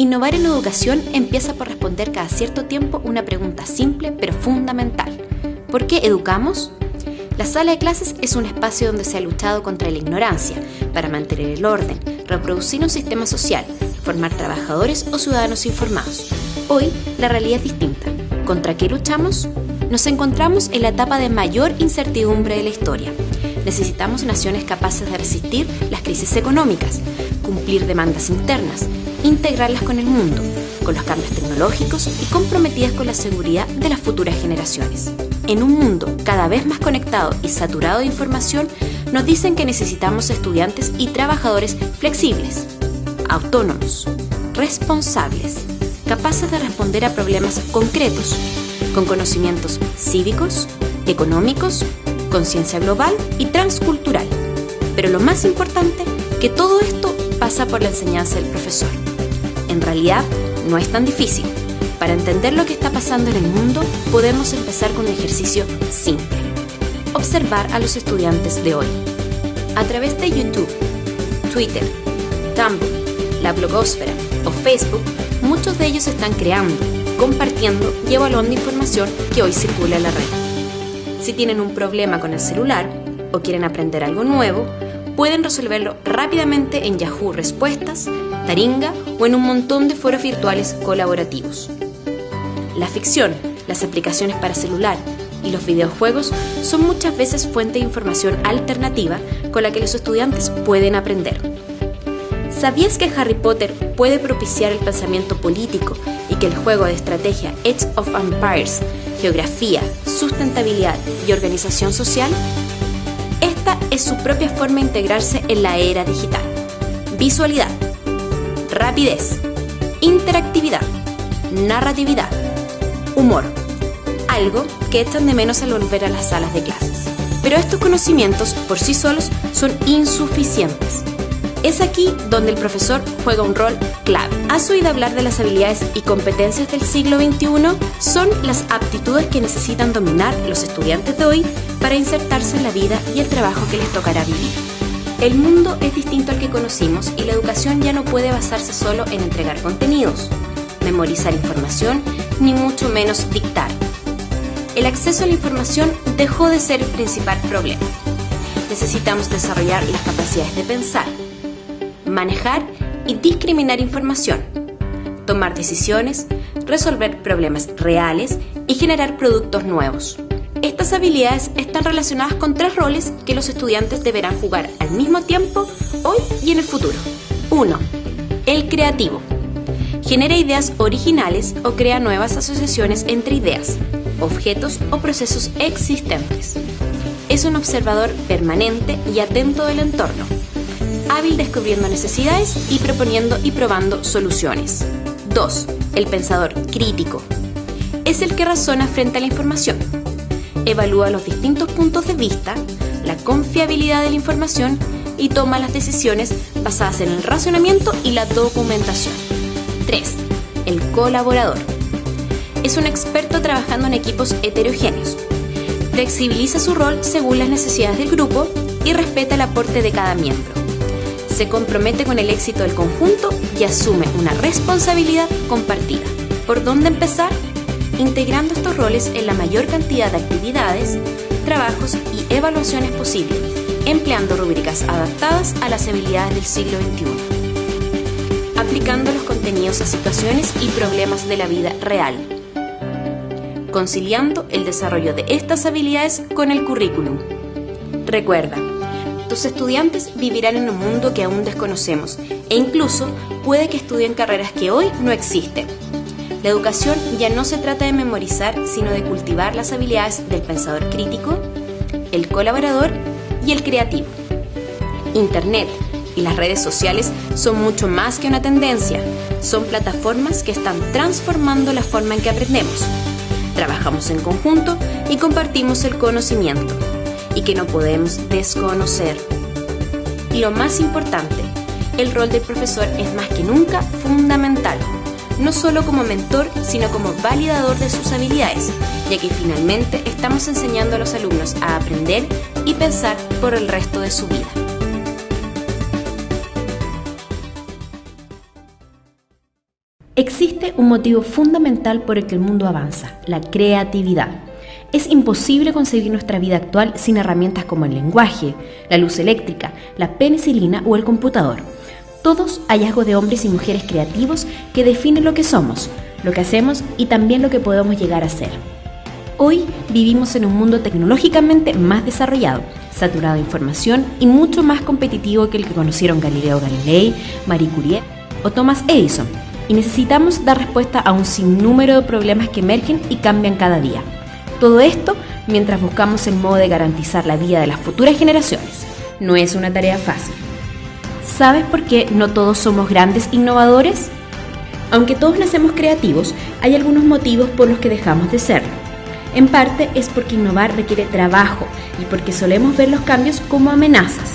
Innovar en educación empieza por responder cada cierto tiempo una pregunta simple pero fundamental. ¿Por qué educamos? La sala de clases es un espacio donde se ha luchado contra la ignorancia, para mantener el orden, reproducir un sistema social, formar trabajadores o ciudadanos informados. Hoy, la realidad es distinta. ¿Contra qué luchamos? Nos encontramos en la etapa de mayor incertidumbre de la historia. Necesitamos naciones capaces de resistir las crisis económicas, cumplir demandas internas, integrarlas con el mundo, con los cambios tecnológicos y comprometidas con la seguridad de las futuras generaciones. En un mundo cada vez más conectado y saturado de información, nos dicen que necesitamos estudiantes y trabajadores flexibles, autónomos, responsables, capaces de responder a problemas concretos, con conocimientos cívicos, económicos, conciencia global y transcultural. Pero lo más importante, que todo esto pasa por la enseñanza del profesor. En realidad, no es tan difícil. Para entender lo que está pasando en el mundo, podemos empezar con un ejercicio simple. Observar a los estudiantes de hoy. A través de YouTube, Twitter, Tumblr, la blogosfera o Facebook, muchos de ellos están creando, compartiendo y evaluando información que hoy circula en la red. Si tienen un problema con el celular o quieren aprender algo nuevo, pueden resolverlo rápidamente en Yahoo Respuestas, Taringa o en un montón de foros virtuales colaborativos. La ficción, las aplicaciones para celular y los videojuegos son muchas veces fuente de información alternativa con la que los estudiantes pueden aprender. ¿Sabías que Harry Potter puede propiciar el pensamiento político y que el juego de estrategia Age of Empires, geografía, sustentabilidad y organización social? Esta es su propia forma de integrarse en la era digital. Visualidad, rapidez, interactividad, narratividad, humor, algo que echan de menos al volver a las salas de clases. Pero estos conocimientos por sí solos son insuficientes. Es aquí donde el profesor juega un rol clave. ¿Has oído hablar de las habilidades y competencias del siglo XXI? Son las aptitudes que necesitan dominar los estudiantes de hoy para insertarse en la vida y el trabajo que les tocará vivir. El mundo es distinto al que conocimos y la educación ya no puede basarse solo en entregar contenidos, memorizar información, ni mucho menos dictar. El acceso a la información dejó de ser el principal problema. Necesitamos desarrollar las capacidades de pensar, manejar y discriminar información, tomar decisiones, resolver problemas reales y generar productos nuevos. Estas habilidades están relacionadas con 3 roles que los estudiantes deberán jugar al mismo tiempo, hoy y en el futuro. 1. El creativo. Genera ideas originales o crea nuevas asociaciones entre ideas, objetos o procesos existentes. Es un observador permanente y atento del entorno, hábil descubriendo necesidades y proponiendo y probando soluciones. 2. El pensador crítico. Es el que razona frente a la información. Evalúa los distintos puntos de vista, la confiabilidad de la información y toma las decisiones basadas en el razonamiento y la documentación. 3. El colaborador. Es un experto trabajando en equipos heterogéneos. Flexibiliza su rol según las necesidades del grupo y respeta el aporte de cada miembro. Se compromete con el éxito del conjunto y asume una responsabilidad compartida. ¿Por dónde empezar? Integrando estos roles en la mayor cantidad de actividades, trabajos y evaluaciones posibles, empleando rúbricas adaptadas a las habilidades del siglo XXI. Aplicando los contenidos a situaciones y problemas de la vida real. Conciliando el desarrollo de estas habilidades con el currículum. Recuerda, tus estudiantes vivirán en un mundo que aún desconocemos e incluso puede que estudien carreras que hoy no existen. La educación ya no se trata de memorizar, sino de cultivar las habilidades del pensador crítico, el colaborador y el creativo. Internet y las redes sociales son mucho más que una tendencia, son plataformas que están transformando la forma en que aprendemos. Trabajamos en conjunto y compartimos el conocimiento, y que no podemos desconocer. Y lo más importante, el rol del profesor es más que nunca fundamental, no solo como mentor, sino como validador de sus habilidades, ya que finalmente estamos enseñando a los alumnos a aprender y pensar por el resto de su vida. Existe un motivo fundamental por el que el mundo avanza: la creatividad. Es imposible concebir nuestra vida actual sin herramientas como el lenguaje, la luz eléctrica, la penicilina o el computador. Todos hallazgos de hombres y mujeres creativos que definen lo que somos, lo que hacemos y también lo que podemos llegar a ser. Hoy vivimos en un mundo tecnológicamente más desarrollado, saturado de información y mucho más competitivo que el que conocieron Galileo Galilei, Marie Curie o Thomas Edison, y necesitamos dar respuesta a un sinnúmero de problemas que emergen y cambian cada día. Todo esto mientras buscamos el modo de garantizar la vida de las futuras generaciones. No es una tarea fácil. ¿Sabes por qué no todos somos grandes innovadores? Aunque todos nacemos creativos, hay algunos motivos por los que dejamos de serlo. En parte es porque innovar requiere trabajo y porque solemos ver los cambios como amenazas.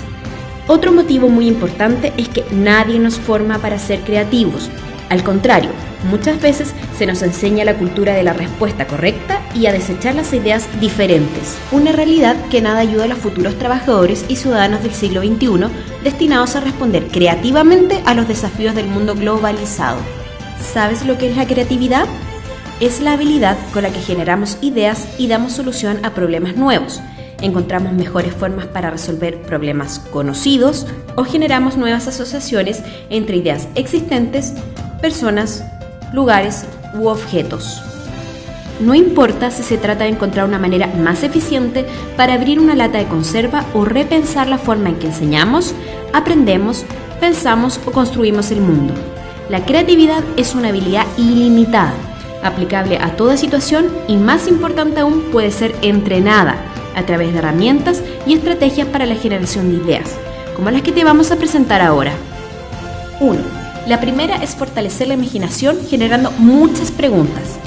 Otro motivo muy importante es que nadie nos forma para ser creativos. Al contrario, muchas veces se nos enseña la cultura de la respuesta correcta y a desechar las ideas diferentes. Una realidad que nada ayuda a los futuros trabajadores y ciudadanos del siglo XXI destinados a responder creativamente a los desafíos del mundo globalizado. ¿Sabes lo que es la creatividad? Es la habilidad con la que generamos ideas y damos solución a problemas nuevos. Encontramos mejores formas para resolver problemas conocidos o generamos nuevas asociaciones entre ideas existentes, personas, lugares u objetos. No importa si se trata de encontrar una manera más eficiente para abrir una lata de conserva o repensar la forma en que enseñamos, aprendemos, pensamos o construimos el mundo. La creatividad es una habilidad ilimitada, aplicable a toda situación y, más importante aún, puede ser entrenada a través de herramientas y estrategias para la generación de ideas, como las que te vamos a presentar ahora. 1. La primera es fortalecer la imaginación generando muchas preguntas.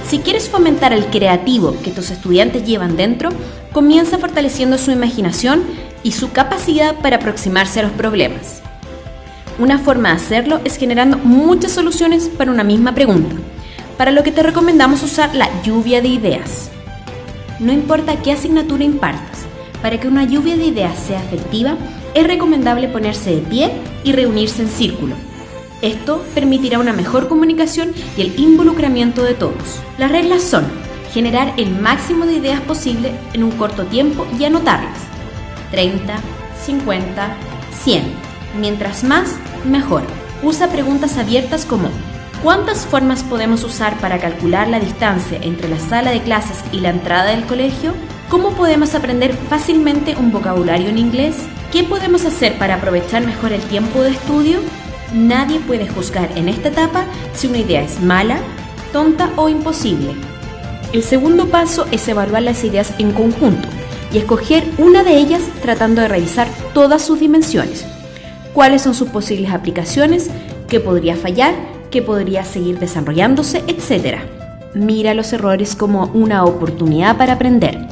Si quieres fomentar el creativo que tus estudiantes llevan dentro, comienza fortaleciendo su imaginación y su capacidad para aproximarse a los problemas. Una forma de hacerlo es generando muchas soluciones para una misma pregunta, para lo que te recomendamos usar la lluvia de ideas. No importa qué asignatura impartas, para que una lluvia de ideas sea efectiva, es recomendable ponerse de pie y reunirse en círculo. Esto permitirá una mejor comunicación y el involucramiento de todos. Las reglas son: generar el máximo de ideas posible en un corto tiempo y anotarlas. 30, 50, 100. Mientras más, mejor. Usa preguntas abiertas como: ¿cuántas formas podemos usar para calcular la distancia entre la sala de clases y la entrada del colegio? ¿Cómo podemos aprender fácilmente un vocabulario en inglés? ¿Qué podemos hacer para aprovechar mejor el tiempo de estudio? Nadie puede juzgar en esta etapa si una idea es mala, tonta o imposible. El segundo paso es evaluar las ideas en conjunto y escoger una de ellas tratando de revisar todas sus dimensiones. ¿Cuáles son sus posibles aplicaciones? ¿Qué podría fallar? ¿Qué podría seguir desarrollándose? Etcétera. Mira los errores como una oportunidad para aprender.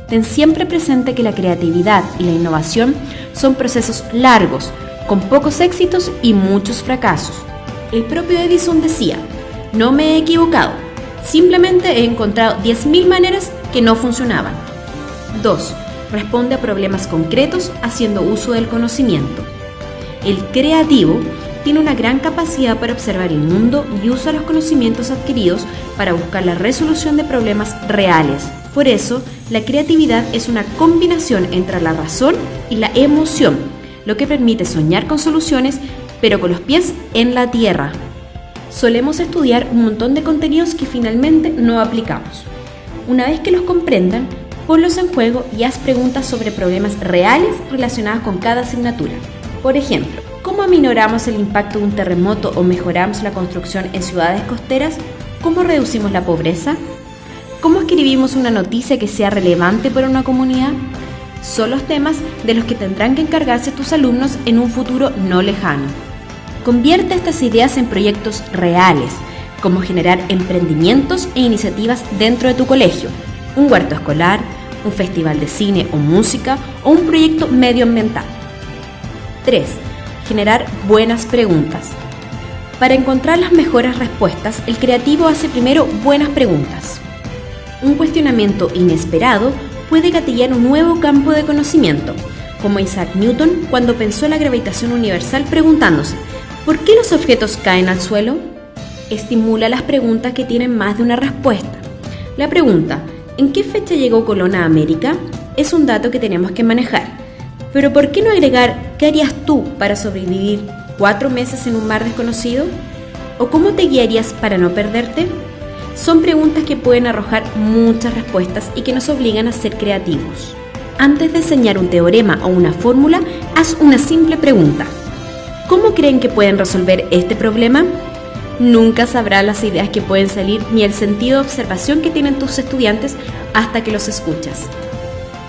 Ten siempre presente que la creatividad y la innovación son procesos largos, con pocos éxitos y muchos fracasos. El propio Edison decía: no me he equivocado, simplemente he encontrado 10.000 maneras que no funcionaban. 2. Responde a problemas concretos haciendo uso del conocimiento. El creativo tiene una gran capacidad para observar el mundo y usa los conocimientos adquiridos para buscar la resolución de problemas reales. Por eso, la creatividad es una combinación entre la razón y la emoción, lo que permite soñar con soluciones, pero con los pies en la tierra. Solemos estudiar un montón de contenidos que finalmente no aplicamos. Una vez que los comprendan, ponlos en juego y haz preguntas sobre problemas reales relacionados con cada asignatura. Por ejemplo, ¿cómo aminoramos el impacto de un terremoto o mejoramos la construcción en ciudades costeras? ¿Cómo reducimos la pobreza? ¿Cómo escribimos una noticia que sea relevante para una comunidad? Son los temas de los que tendrán que encargarse tus alumnos en un futuro no lejano. Convierte estas ideas en proyectos reales, como generar emprendimientos e iniciativas dentro de tu colegio, un huerto escolar, un festival de cine o música o un proyecto medioambiental. 3. Generar buenas preguntas. Para encontrar las mejores respuestas, el creativo hace primero buenas preguntas. Un cuestionamiento inesperado puede gatillar un nuevo campo de conocimiento, como Isaac Newton cuando pensó en la gravitación universal preguntándose: ¿por qué los objetos caen al suelo? Estimula las preguntas que tienen más de una respuesta. La pregunta, ¿en qué fecha llegó Colón a América?, es un dato que tenemos que manejar. Pero ¿por qué no agregar qué harías tú para sobrevivir 4 meses en un mar desconocido? ¿O cómo te guiarías para no perderte? Son preguntas que pueden arrojar muchas respuestas y que nos obligan a ser creativos. Antes de enseñar un teorema o una fórmula, haz una simple pregunta. ¿Cómo creen que pueden resolver este problema? Nunca sabrás las ideas que pueden salir ni el sentido de observación que tienen tus estudiantes hasta que los escuchas.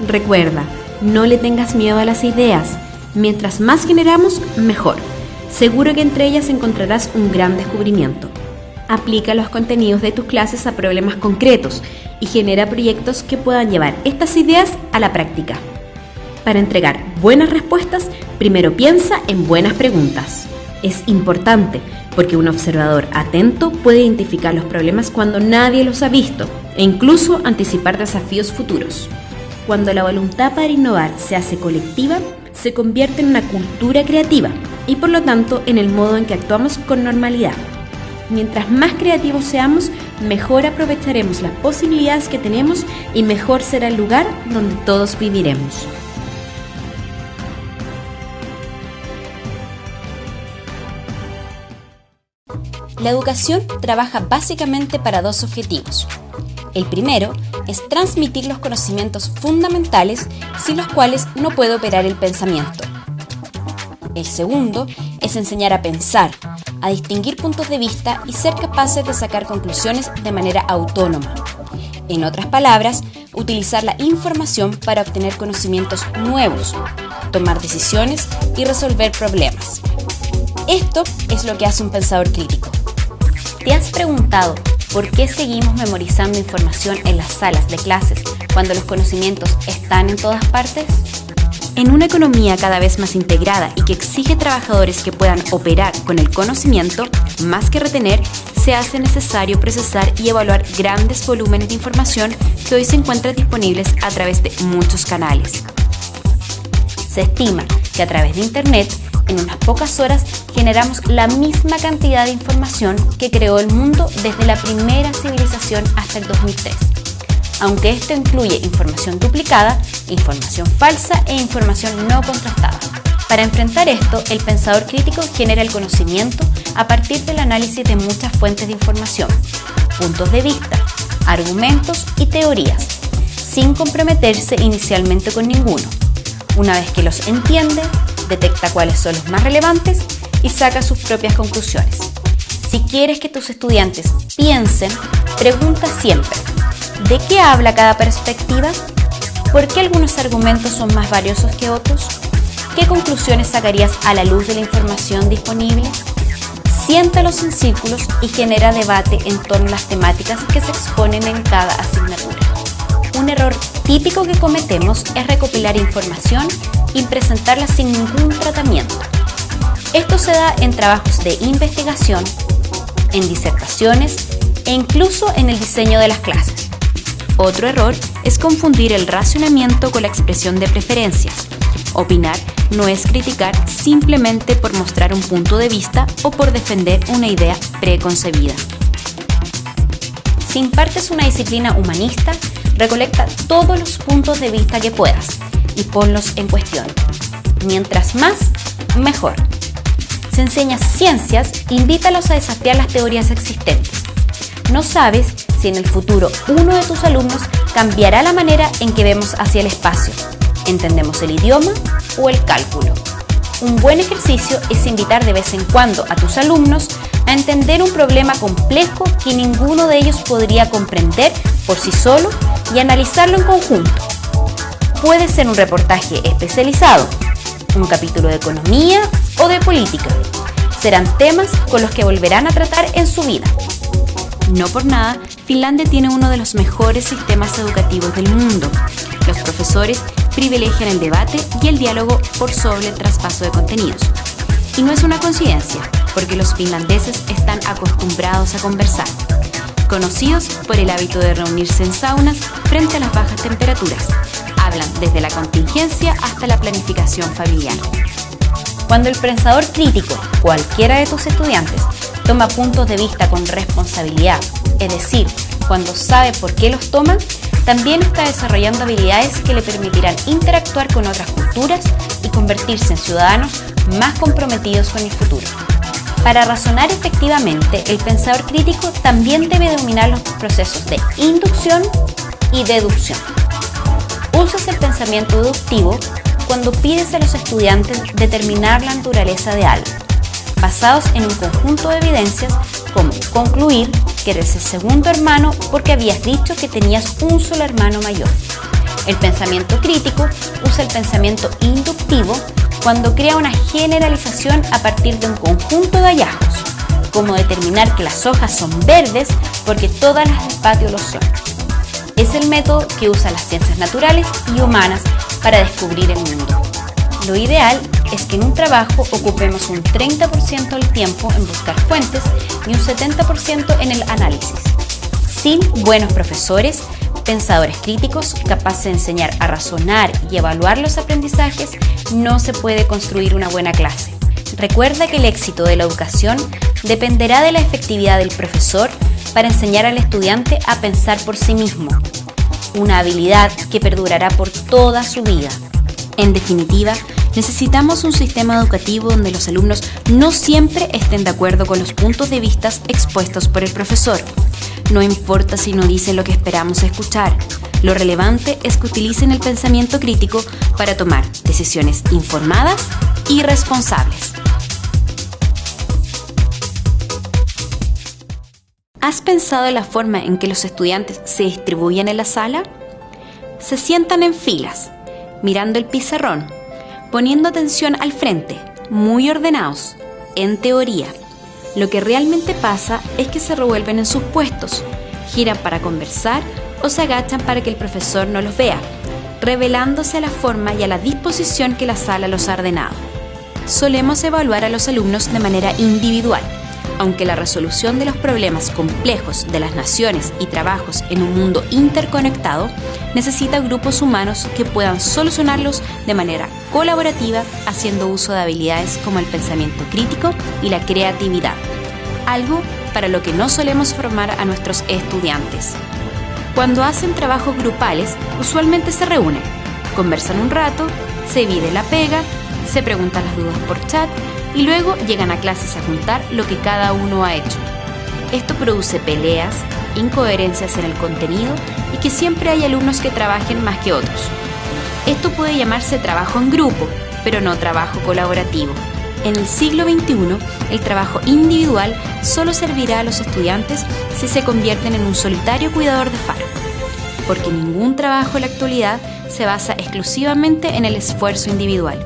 Recuerda, no le tengas miedo a las ideas. Mientras más generamos, mejor. Seguro que entre ellas encontrarás un gran descubrimiento. Aplica los contenidos de tus clases a problemas concretos y genera proyectos que puedan llevar estas ideas a la práctica. Para entregar buenas respuestas, primero piensa en buenas preguntas. Es importante porque un observador atento puede identificar los problemas cuando nadie los ha visto e incluso anticipar desafíos futuros. Cuando la voluntad para innovar se hace colectiva, se convierte en una cultura creativa y por lo tanto en el modo en que actuamos con normalidad. Mientras más creativos seamos, mejor aprovecharemos las posibilidades que tenemos y mejor será el lugar donde todos viviremos. La educación trabaja básicamente para 2 objetivos. El primero es transmitir los conocimientos fundamentales sin los cuales no puede operar el pensamiento. El segundo es enseñar a pensar, a distinguir puntos de vista y ser capaces de sacar conclusiones de manera autónoma. En otras palabras, utilizar la información para obtener conocimientos nuevos, tomar decisiones y resolver problemas. Esto es lo que hace un pensador crítico. ¿Te has preguntado por qué seguimos memorizando información en las salas de clases cuando los conocimientos están en todas partes? En una economía cada vez más integrada y que exige trabajadores que puedan operar con el conocimiento, más que retener, se hace necesario procesar y evaluar grandes volúmenes de información que hoy se encuentran disponibles a través de muchos canales. Se estima que a través de Internet, en unas pocas horas, generamos la misma cantidad de información que creó el mundo desde la primera civilización hasta el 2003. Aunque esto incluye información duplicada, información falsa e información no contrastada. Para enfrentar esto, el pensador crítico genera el conocimiento a partir del análisis de muchas fuentes de información, puntos de vista, argumentos y teorías, sin comprometerse inicialmente con ninguno. Una vez que los entiende, detecta cuáles son los más relevantes y saca sus propias conclusiones. Si quieres que tus estudiantes piensen, pregunta siempre: ¿de qué habla cada perspectiva? ¿Por qué algunos argumentos son más valiosos que otros? ¿Qué conclusiones sacarías a la luz de la información disponible? Siéntalos en círculos y genera debate en torno a las temáticas que se exponen en cada asignatura. Un error típico que cometemos es recopilar información y presentarla sin ningún tratamiento. Esto se da en trabajos de investigación, en disertaciones e incluso en el diseño de las clases. Otro error es confundir el racionamiento con la expresión de preferencias. Opinar no es criticar simplemente por mostrar un punto de vista o por defender una idea preconcebida. Si impartes una disciplina humanista, recolecta todos los puntos de vista que puedas y ponlos en cuestión. Mientras más, mejor. Si enseñas ciencias, invítalos a desafiar las teorías existentes. No sabes si en el futuro uno de tus alumnos cambiará la manera en que vemos hacia el espacio, entendemos el idioma o el cálculo. Un buen ejercicio es invitar de vez en cuando a tus alumnos a entender un problema complejo que ninguno de ellos podría comprender por sí solo y analizarlo en conjunto. Puede ser un reportaje especializado, un capítulo de economía o de política. Serán temas con los que volverán a tratar en su vida. No por nada, Finlandia tiene uno de los mejores sistemas educativos del mundo. Los profesores privilegian el debate y el diálogo por sobre el traspaso de contenidos. Y no es una coincidencia, porque los finlandeses están acostumbrados a conversar, conocidos por el hábito de reunirse en saunas frente a las bajas temperaturas. Hablan desde la contingencia hasta la planificación familiar. Cuando el pensador crítico, cualquiera de tus estudiantes, toma puntos de vista con responsabilidad, es decir, cuando sabe por qué los toma, también está desarrollando habilidades que le permitirán interactuar con otras culturas y convertirse en ciudadanos más comprometidos con el futuro. Para razonar efectivamente, el pensador crítico también debe dominar los procesos de inducción y deducción. Usas el pensamiento deductivo cuando pides a los estudiantes determinar la naturaleza de algo, basados en un conjunto de evidencias como concluir que eres el segundo hermano porque habías dicho que tenías un solo hermano mayor. El pensamiento crítico usa el pensamiento inductivo cuando crea una generalización a partir de un conjunto de hallazgos, como determinar que las hojas son verdes porque todas las del patio lo son. Es el método que usan las ciencias naturales y humanas para descubrir el mundo. Lo ideal es que en un trabajo ocupemos un 30% del tiempo en buscar fuentes y un 70% en el análisis. Sin buenos profesores, pensadores críticos capaces de enseñar a razonar y evaluar los aprendizajes, no se puede construir una buena clase. Recuerda que el éxito de la educación dependerá de la efectividad del profesor para enseñar al estudiante a pensar por sí mismo, una habilidad que perdurará por toda su vida. En definitiva, necesitamos un sistema educativo donde los alumnos no siempre estén de acuerdo con los puntos de vista expuestos por el profesor. No importa si no dicen lo que esperamos escuchar. Lo relevante es que utilicen el pensamiento crítico para tomar decisiones informadas y responsables. ¿Has pensado en la forma en que los estudiantes se distribuyen en la sala? Se sientan en filas, mirando el pizarrón, poniendo atención al frente, muy ordenados, en teoría. Lo que realmente pasa es que se revuelven en sus puestos, giran para conversar o se agachan para que el profesor no los vea, revelándose a la forma y a la disposición que la sala los ha ordenado. Solemos evaluar a los alumnos de manera individual, aunque la resolución de los problemas complejos de las naciones y trabajos en un mundo interconectado necesita grupos humanos que puedan solucionarlos de manera colaborativa, haciendo uso de habilidades como el pensamiento crítico y la creatividad, algo para lo que no solemos formar a nuestros estudiantes. Cuando hacen trabajos grupales, usualmente se reúnen, conversan un rato, se divide la pega, se preguntan las dudas por chat y luego llegan a clases a juntar lo que cada uno ha hecho. Esto produce peleas, incoherencias en el contenido y que siempre hay alumnos que trabajen más que otros. Esto puede llamarse trabajo en grupo, pero no trabajo colaborativo. En el siglo XXI, el trabajo individual solo servirá a los estudiantes si se convierten en un solitario cuidador de faro, porque ningún trabajo en la actualidad se basa exclusivamente en el esfuerzo individual.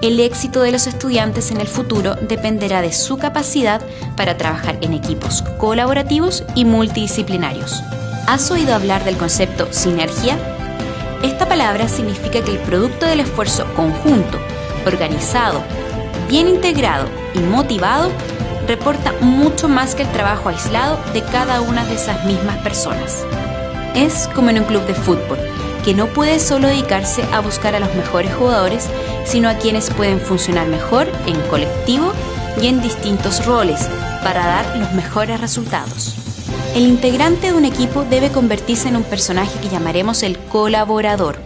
El éxito de los estudiantes en el futuro dependerá de su capacidad para trabajar en equipos colaborativos y multidisciplinarios. ¿Has oído hablar del concepto sinergia? Esta palabra significa que el producto del esfuerzo conjunto, organizado, bien integrado y motivado, reporta mucho más que el trabajo aislado de cada una de esas mismas personas. Es como en un club de fútbol, que no puede solo dedicarse a buscar a los mejores jugadores, sino a quienes pueden funcionar mejor en colectivo y en distintos roles para dar los mejores resultados. El integrante de un equipo debe convertirse en un personaje que llamaremos el colaborador,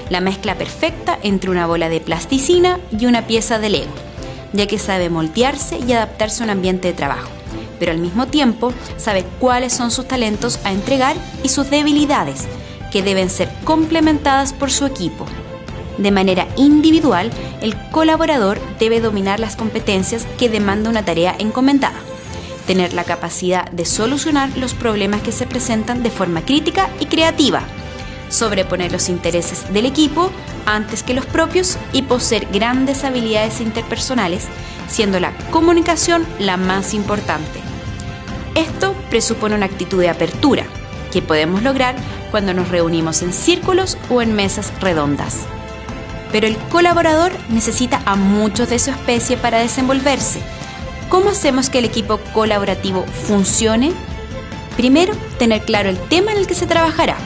la mezcla perfecta entre una bola de plasticina y una pieza de Lego, ya que sabe moldearse y adaptarse a un ambiente de trabajo, pero al mismo tiempo sabe cuáles son sus talentos a entregar y sus debilidades, que deben ser complementadas por su equipo. De manera individual, el colaborador debe dominar las competencias que demanda una tarea encomendada, tener la capacidad de solucionar los problemas que se presentan de forma crítica y creativa, sobreponer los intereses del equipo antes que los propios y poseer grandes habilidades interpersonales, siendo la comunicación la más importante. Esto presupone una actitud de apertura, que podemos lograr cuando nos reunimos en círculos o en mesas redondas. Pero el colaborador necesita a muchos de su especie para desenvolverse. ¿Cómo hacemos que el equipo colaborativo funcione? Primero, tener claro el tema en el que se trabajará.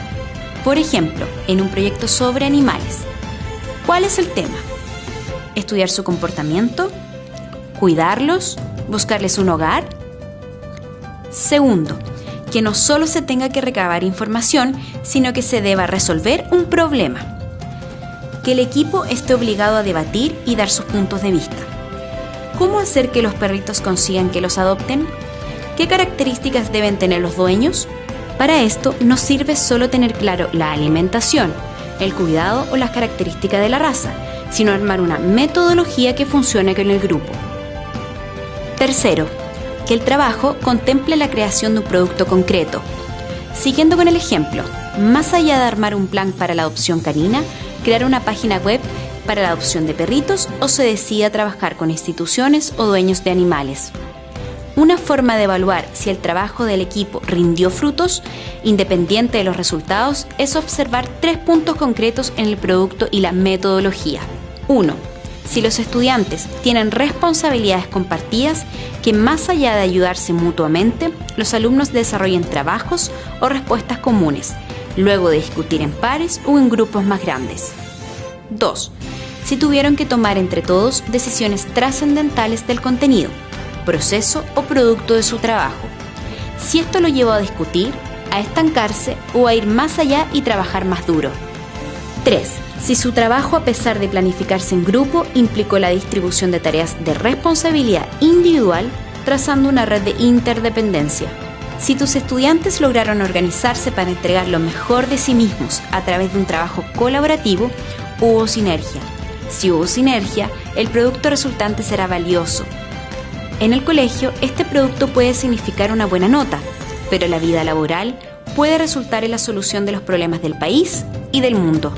Por ejemplo, en un proyecto sobre animales. ¿Cuál es el tema? ¿Estudiar su comportamiento? ¿Cuidarlos? ¿Buscarles un hogar? Segundo, que no solo se tenga que recabar información, sino que se deba resolver un problema. Que el equipo esté obligado a debatir y dar sus puntos de vista. ¿Cómo hacer que los perritos consigan que los adopten? ¿Qué características deben tener los dueños? Para esto no sirve solo tener claro la alimentación, el cuidado o las características de la raza, sino armar una metodología que funcione con el grupo. Tercero, que el trabajo contemple la creación de un producto concreto. Siguiendo con el ejemplo, más allá de armar un plan para la adopción canina, crear una página web para la adopción de perritos o se decida trabajar con instituciones o dueños de animales. Una forma de evaluar si el trabajo del equipo rindió frutos, independiente de los resultados, es observar 3 puntos concretos en el producto y la metodología. 1. Si los estudiantes tienen responsabilidades compartidas que más allá de ayudarse mutuamente, los alumnos desarrollen trabajos o respuestas comunes, luego de discutir en pares o en grupos más grandes. 2. Si tuvieron que tomar entre todos decisiones trascendentales del contenido, proceso o producto de su trabajo. Si esto lo llevó a discutir, a estancarse o a ir más allá y trabajar más duro. 3. Si su trabajo, a pesar de planificarse en grupo, implicó la distribución de tareas de responsabilidad individual, trazando una red de interdependencia. Si tus estudiantes lograron organizarse para entregar lo mejor de sí mismos a través de un trabajo colaborativo, hubo sinergia. Si hubo sinergia, el producto resultante será valioso. En el colegio, este producto puede significar una buena nota, pero la vida laboral puede resultar en la solución de los problemas del país y del mundo.